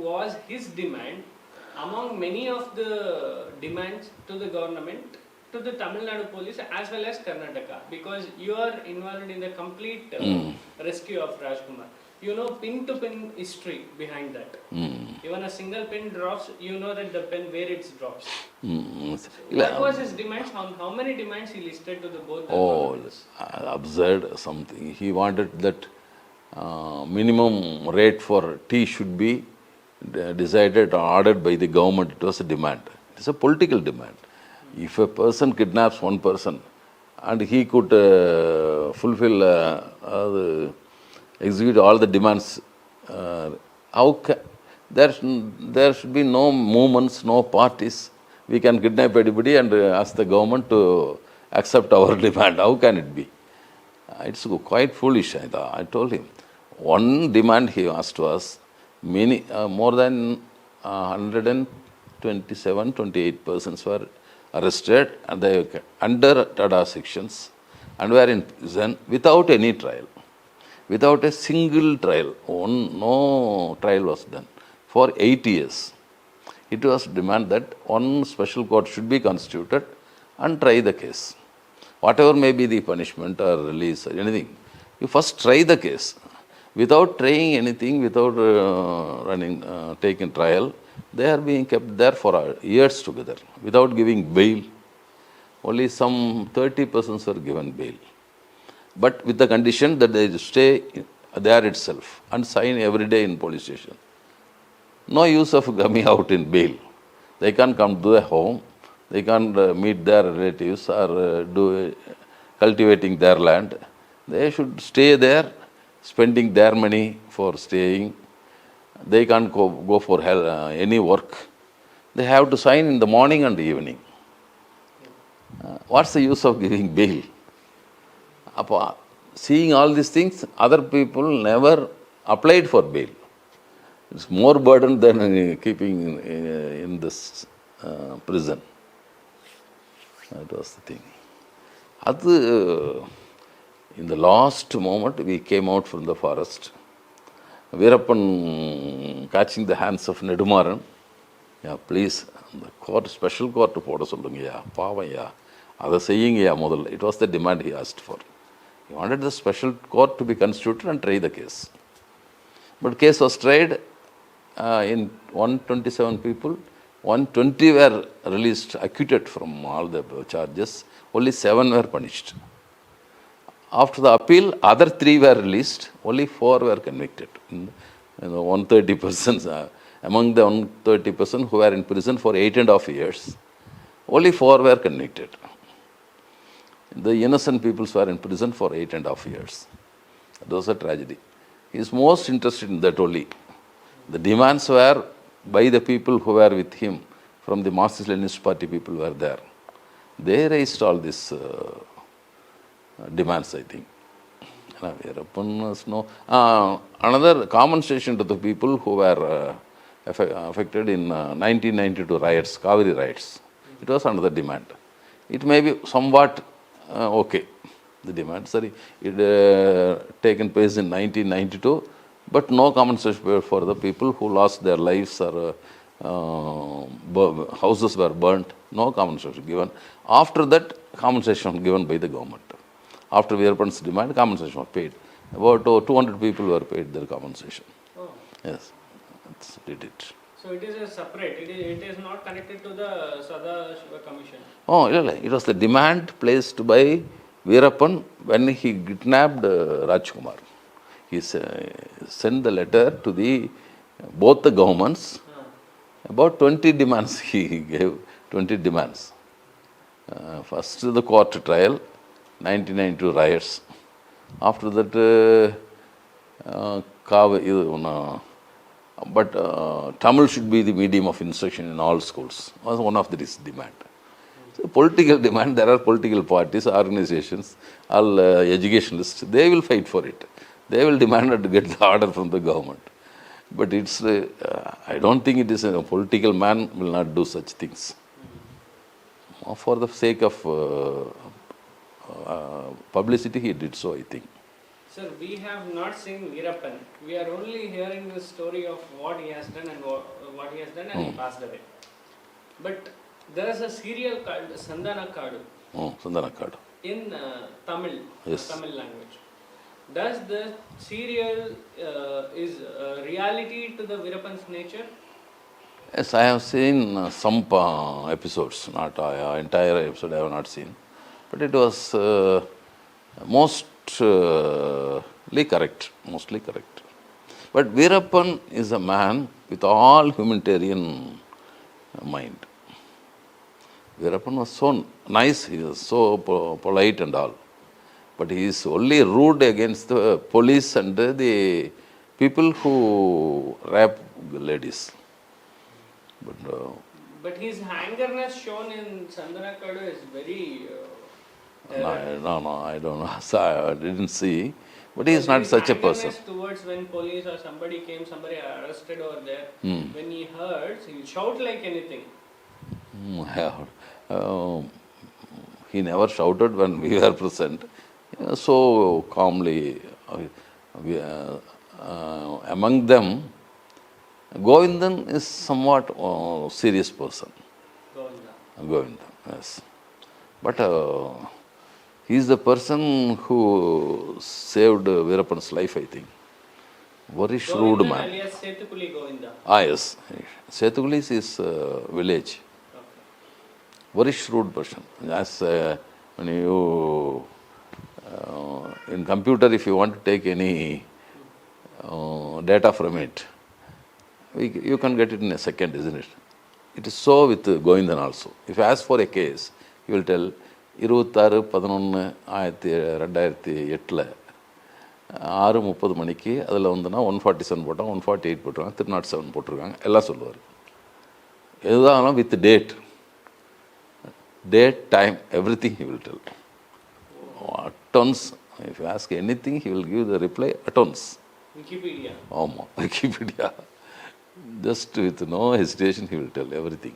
was his demand among many of the demands to the government, to the Tamil Nadu police as well as Karnataka, because you are involved in the complete rescue of Rajkumar. You know pin to pin history behind that. Even a single pin drops, you know that the pen where it drops. So what was his demands? How many demands he listed to the both? Absurd something. He wanted that minimum rate for tea should be decided or ordered by the government. It was a demand. It is a political demand. If a person kidnaps one person and he could execute all the demands, there should be no movements, no parties. We can kidnap anybody and ask the government to accept our demand. How can it be? It's quite foolish. I told him. One demand he asked was, more than 127, 28 persons were arrested and they under TADA sections and were in prison without any trial, without a single trial. No trial was done for 8 years. It was demand that one special court should be constituted and try the case. Whatever may be the punishment or release or anything, you first try the case. Without trying anything, without taking trial, they are being kept there for years together without giving bail. Only some 30 persons were given bail, but with the condition that they stay there itself and sign every day in police station. No use of coming out in bail. They can't come to their home. They can't meet their relatives or cultivating their land. They should stay there, spending their money for staying. They can't go for any work. They have to sign in the morning and evening. What's the use of giving bail? Seeing all these things, other people never applied for bail. It's more burden than keeping in this prison. That was the thing. In the last moment, we came out from the forest. Veerappan catching the hands of Nadumaran. Yeah, please, the court, special court, போட சொல்லுங்கய்யா, பாவையா, அதை செய்யுங்கய்யா முதல்ல. It was the demand he asked for. He wanted the special court to be constituted and try the case. But case was tried in 127 people. 120 were released, acquitted from all the charges. Only 7 were punished. After the appeal, other 3 were released. Only 4 were convicted. 130 persons, among the 130 persons who were in prison for 8.5 years, only 4 were convicted. The innocent peoples were in prison for 8.5 years. That was a tragedy. He is most interested in that only. The demands were by the people who were with him, from the Marxist-Leninist Party people were there. They raised all these demands, I think. Another compensation to the people who were affected in 1992 riots, Kaveri riots. It was another demand. It may be somewhat okay, the demand. Sorry, it taken place in 1992, but no compensation for the people who lost their lives or houses were burnt. No compensation given. After that, compensation given by the government. After Veerappan's demand, compensation was paid. About 200 people were paid their compensation. Oh. Yes, that's did it. So it is a separate. It is not connected to the Sada Shiva Commission. Oh, it was the demand placed by Veerappan when he kidnapped Rajkumar. He sent the letter to both the governments. About 20 demands he gave. 20 demands. First the court trial, 1992 riots. After that, Tamil should be the medium of instruction in all schools. Was one of this demand. So political demand. There are political parties, organizations, all educationalists. They will fight for it. They will demand to get the order from the government. But it's. I don't think it is a political man will not do such things. For the sake of publicity, he did so, I think. Sir, we have not seen Veerappan. We are only hearing the story of what he has done and what he has done and he passed away. But there is a serial called Sandana Kadu Sandana Kadu. in Tamil, Yes. Tamil language. Does the serial is reality to the Veerappan's nature? Yes, I have seen some episodes, not entire episode I have not seen. But it was mostly correct. But Veerappan is a man with all humanitarian mind. Veerappan was so nice, he was so polite and all. But he is only rude against the police and the people who rape ladies. But his angerness shown in Sandana Kadu is very... No, I don't know. So I didn't see. But he is not such a person. His angerness towards when police or somebody arrested over there, when he hurts, he will shout like anything. He never shouted when we were present. So calmly. Among them, Govindan is somewhat serious person. Govindan, yes. But he is the person who saved Veerappan's life, I think. Very shrewd Govindan man. alias Sethukuli Govinda. Yes. Sethukuli is his village. Very shrewd person. As when you in computer, if you want to take any data from it, you can get it in a second, isn't it? It is so with Govindan also. If you ask for a case, he will tell 26/11/2008 6:30 மணிக்கு அதில் வந்துன்னா 147 போட்டான் 148 போட்டிருக்காங்க 307 போட்டிருக்காங்க எல்லாம் சொல்லுவார். எதுதான் with date, time, everything he will tell. Tons. If you ask anything, he will give the reply at once. Wikipedia. Wikipedia. Just with no hesitation, he will tell everything.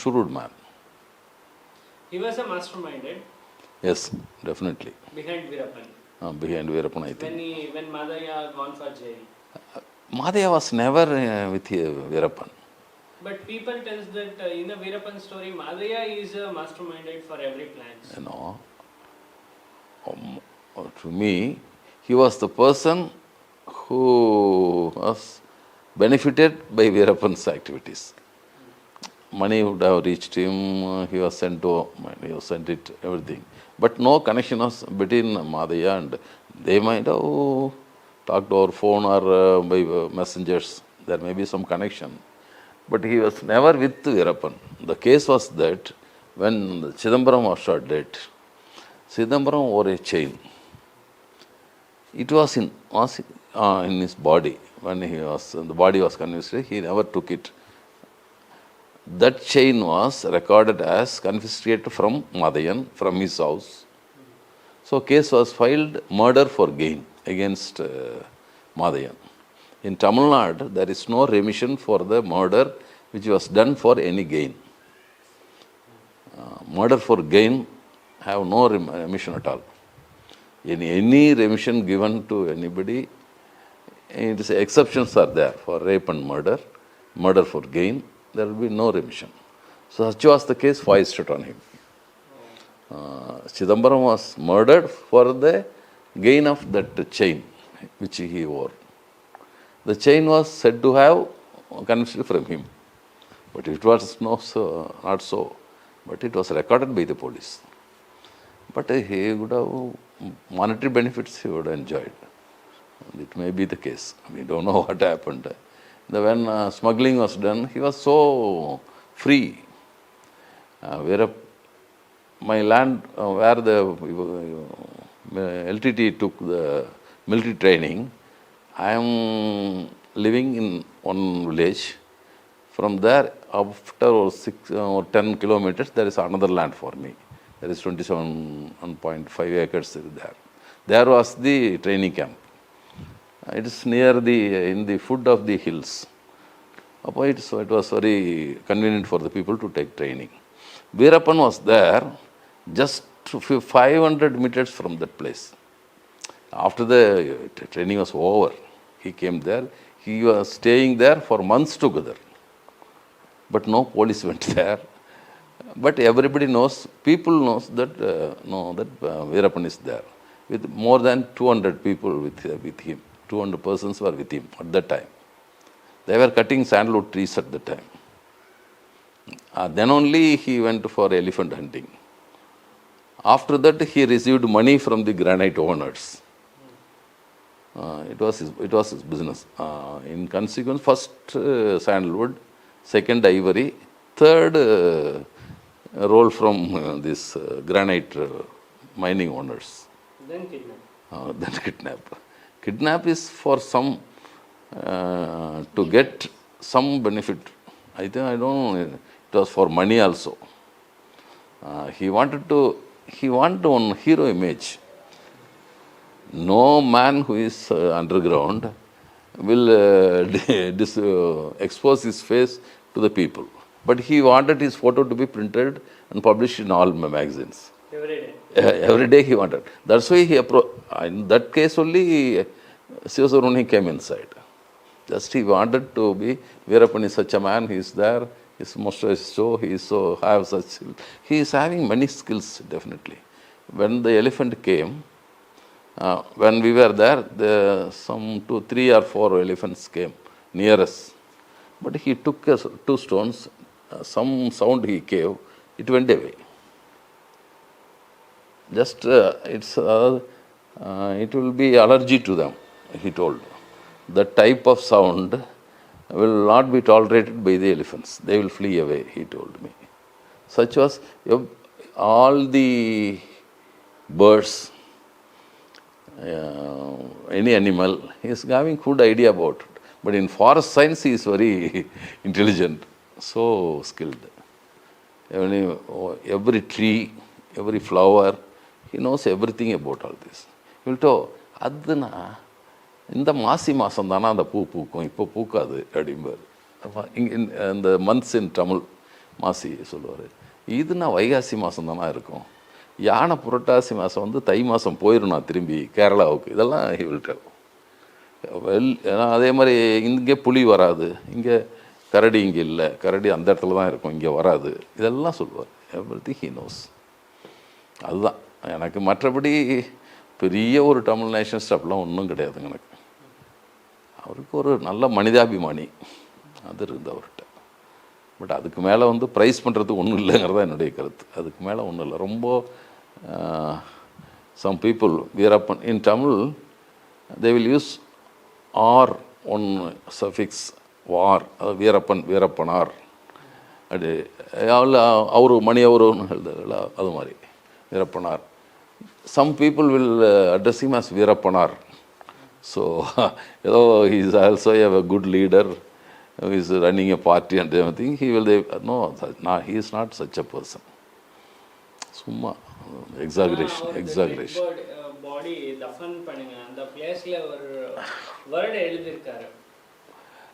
Shrewd man. He was a masterminded. Yes, definitely. Behind Veerappan. Behind Veerappan, I think. When Maadhyama gone for jail. Maadhyama was never with Veerappan. But people tells that in the Veerappan story, Maadhyama is masterminded for every plan. To me, he was the person who was benefited by Veerappan's activities. Money would have reached him, he was sent it, everything. But no connection was between Maadhyama and they might have talked over phone or by messengers. There may be some connection. But he was never with Veerappan. The case was that when Chidambaram was shot dead, Chidambaram wore a chain. It was in his body. When the body was confiscated, he never took it. That chain was recorded as confiscated from Maadhyama, from his house. So case was filed murder for gain against Maadhyama. In Tamil Nadu, there is no remission for the murder which was done for any gain. Murder for gain have no remission at all. Any remission given to anybody, exceptions are there for rape and murder for gain, there will be no remission. So such was the case foisted on him. Chidambaram was murdered for the gain of that chain which he wore. The chain was said to have confiscated from him. But it was not so. But it was recorded by the police. But he would have monetary benefits he would have enjoyed. It may be the case. We don't know what happened. When smuggling was done, he was so free. My land where the LTT took the military training, I am living in one village. From there, after 6 or 10 kilometers, there is another land for me. There is 27.5 acres there. There was the training camp. It is near in the foot of the hills. So it was very convenient for the people to take training. Veerappan was there just 500 meters from that place. After the training was over, he came there. He was staying there for months together. But no police went there. But everybody knows, people knows that Veerappan is there. With more than 200 people with him. 200 persons were with him at that time. They were cutting sandalwood trees at the time. Then only he went for elephant hunting. After that, he received money from the granite owners. It was his business. In consequence, first sandalwood, second ivory, third roll from this granite mining owners. Then kidnap. Then kidnap. Kidnap is for some to get some benefit. I don't know. It was for money also. He wanted one hero image. No man who is underground will expose his face to the people. But he wanted his photo to be printed and published in all magazines. Every day. Every day he wanted. That's why he in that case only Sivasubramanian came inside. Just he wanted to be, Veerappan is such a man, he is there, his mustache is so, he is so, have such, he is having many skills definitely. When the elephant came, when we were there, some 2, 3 or 4 elephants came near us. But he took 2 stones, some sound he gave, it went away. Just it will be allergy to them, he told. That type of sound will not be tolerated by the elephants. They will flee away, he told me. Such was all the birds, any animal, he is having good idea about it. But in forest science, he is very intelligent, so skilled. Every tree, every flower, he knows everything about all this. He will tell, Adana, இந்த மாசி மாதம் தானே அந்த பூ பூக்கும், இப்போ பூக்காது அப்படிம்பார். இந்த months இன் தமிழ் மாசி சொல்லுவார். இதுனா வைகாசி மாதம் தானே இருக்கும். யானை புரட்டாசி மாதம் வந்து தை மாதம் போயிடும் நான் திரும்பி கேரளாவுக்கு. இதெல்லாம் ஹி வில் டெல். அதே மாதிரி இங்கே புலி வராது, இங்கே கரடி இங்கே இல்லை, கரடி அந்த இடத்துல தான் இருக்கும், இங்கே வராது, இதெல்லாம் சொல்லுவார். Everything he knows. அதுதான் எனக்கு. மற்றபடி பெரிய ஒரு தமிழ் நேஷனலிஸ்ட் அப்படிலாம் ஒன்றும் கிடையாதுங்க எனக்கு. அவருக்கு ஒரு நல்ல மனிதாபிமானி அது இருக்குது அவர்கிட்ட. பட் அதுக்கு மேலே வந்து ப்ரைஸ் பண்ணுறதுக்கு ஒன்றும் இல்லைங்கிறதா என்னுடைய கருத்து. அதுக்கு மேலே ஒன்றும் இல்லை. ரொம்ப some people Veerappan in Tamil they will use are one suffix வார், அது வீரப்பன் வீரப்பனார் அப்படி அவரு மணி அவருன்னு எழுதுல அது மாதிரி வீரப்பனார். Some people will address him as Veerappanar. So, he is also a good leader, who is running a party and everything. He will, no, he is not such a person. Summa, exaggeration. Body, dafan பண்ணுங்க அந்த பிளேஸ்ல ஒரு word எழுதிருக்காரு.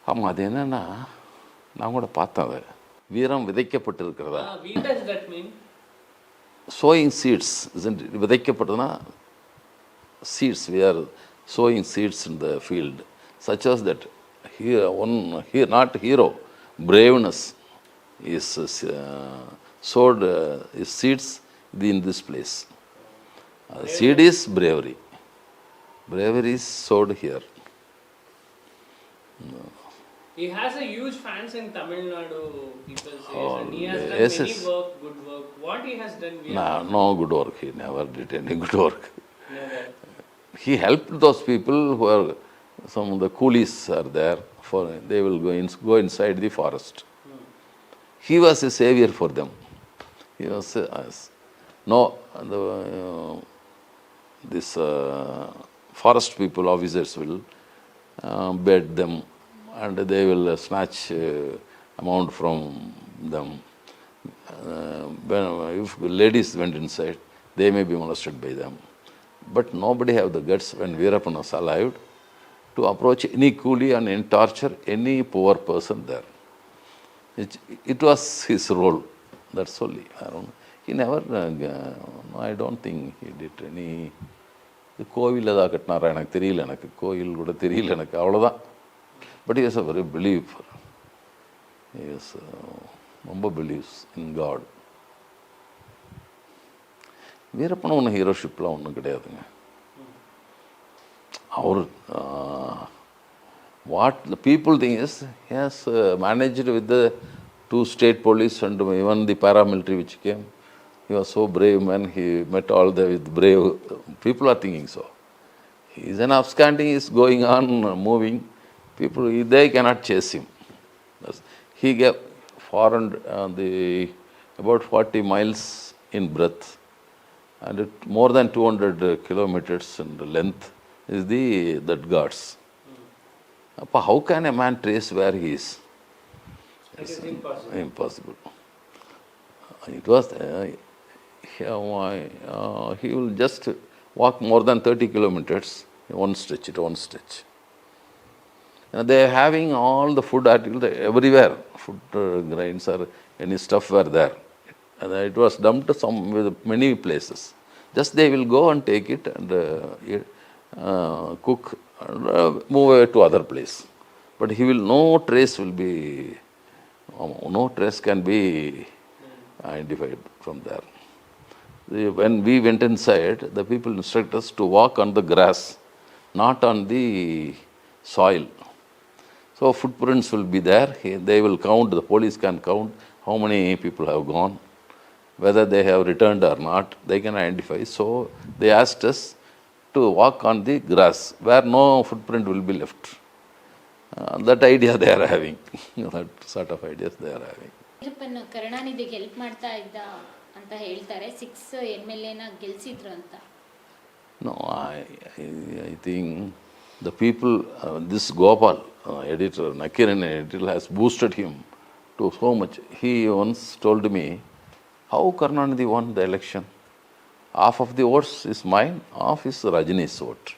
ஆமாம், அது என்னன்னா நான் கூட பார்த்தேன். அது வீரம் விதைக்கப்பட்டிருக்கிறதா. What does that mean? Sowing seeds, isn't it? விதைக்கப்பட்டதுன்னா seeds, we are sowing seeds in the field, such as that here not hero, braveness is sowed, is seeds in this place. Seed is bravery. Bravery is sowed here. He has a huge fans in Tamil Nadu, people say, and he has done many work, good work. What he has done? No good work. He never did any good work. Never. He helped those people who are, some of the coolies are there, they will go inside the forest. He was a savior for them. He was this forest people, officers will bed them, and they will snatch amount from them. If ladies went inside, they may be molested by them. But nobody have the guts when Veerappan was alive to approach any coolie and torture any poor person there. It was his role. That's only. he never, no, I don't think he did any. இது கோவில் ஏதாவது கட்டினாரா எனக்கு தெரியல, எனக்கு கோவில் கூட தெரியல எனக்கு, அவ்வளோதான். But is a very believe, is ரொம்ப பிலீவ்ஸ் இன் காட். வீரப்பன் ஒன்றும் ஹீரோஷிப்லாம் ஒன்றும் கிடையாதுங்க. அவர் what the people think is he has managed with the 2 state police and even the paramilitary which came. He was so brave man, he met all the with brave people are thinking so. He is an absconding, is going on moving. People, they cannot chase him. He gave about 40 miles in breadth and more than 200 kilometers in length is that guards. How can a man trace where he is? It is impossible. Impossible. It was he will just walk more than 30 kilometers one stretch. And they are having all the food articles everywhere. Food grains or any stuff were there. And it was dumped with many places. Just they will go and take it and cook and move away to other place. But he will, no trace can be identified from there. When we went inside, the people instruct us to walk on the grass, not on the soil. So footprints will be there. They will count, the police can count how many people have gone, whether they have returned or not, they can identify. So they asked us to walk on the grass where no footprint will be left. That idea they are having. That sort of ideas they are having. Veerappan ಕರುಣಾನಿಧಿಗೆ help ಮಾಡ್ತಾ ಇದ್ದ ಅಂತ ಹೇಳ್ತಾರೆ. 6 MLA ನ ಗೆಲ್ಸಿದ್ರು ಅಂತ. No, I think the people, this Gopal, editor, Nakiran editor, has boosted him to so much. He once told me, how Karnanidhi won the election? Half of the votes is mine, half is Rajini's vote.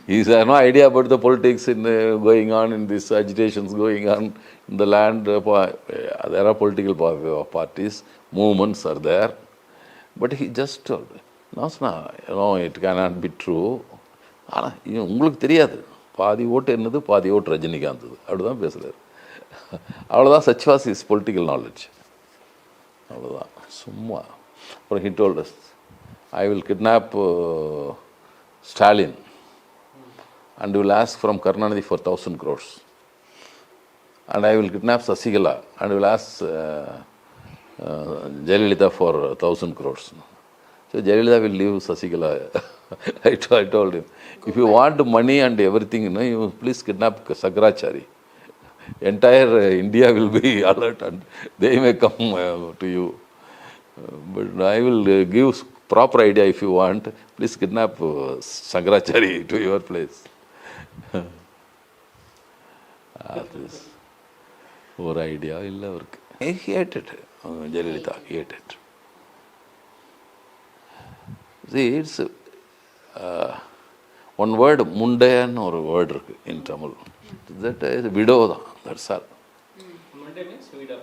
He has no idea about the politics in going on in these agitations going on in the land. There are political parties, movements are there. But he just told, no, it cannot be true. உங்களுக்கு தெரியாது, பாதி ஓட்டு என்னது, பாதி ஓட்டு ரஜினிகாந்த், அப்படிதான் பேசுகிறார். அவ்வளோதான். Such was is political knowledge. அவ்வளோதான், சும்மா. அப்புறம் he told us, I will kidnap Stalin and will ask from Karnanidhi for 1,000 crores. And I will kidnap Sasigala and will ask Jayalalitha for 1,000 crores. So Jayalalitha will leave Sasigala. I told him, if you want money and everything, you please kidnap Sagrachari. Entire India will be alert and they may come to you. But I will give proper idea if you want. Please kidnap Sankarachari to your place. Or idea illa avarku. He hated Jayalalitha. He hated. See, it's one word, mundayan or a word in Tamil. That is widow. That's all. Monday means widow.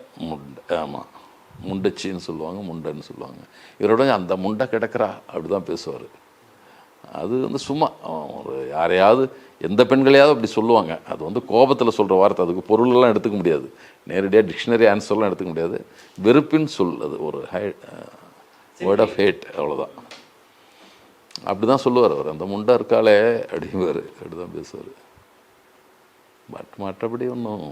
ஆமா, முண்டச்சின்னு சொல்லுவாங்க, முண்டன்னு சொல்லுவாங்க. இவரோட அந்த முண்டை கிடக்கிறா அப்படிதான் பேசுவார். அது சும்மா ஒரு யாரையாவது எந்த பெண்களையாவது அப்படி சொல்லுவாங்க. அது கோபத்தில் சொல்கிற வார்த்தை, அதுக்கு பொருளெல்லாம் எடுத்துக்க முடியாது, நேரடியாக டிக்ஷனரி ஆன்சர்லாம் எடுத்துக்க முடியாது. வெறுப்பின் சொல், அது ஒரு வேர்ட் ஆஃப் ஹேட், அவ்வளோதான். அப்படி தான் சொல்லுவார் அவர். அந்த முண்டை இருக்காளே அப்படிங்குவார், அப்படி தான் பேசுவார். பட் மற்றபடி ஒன்றும்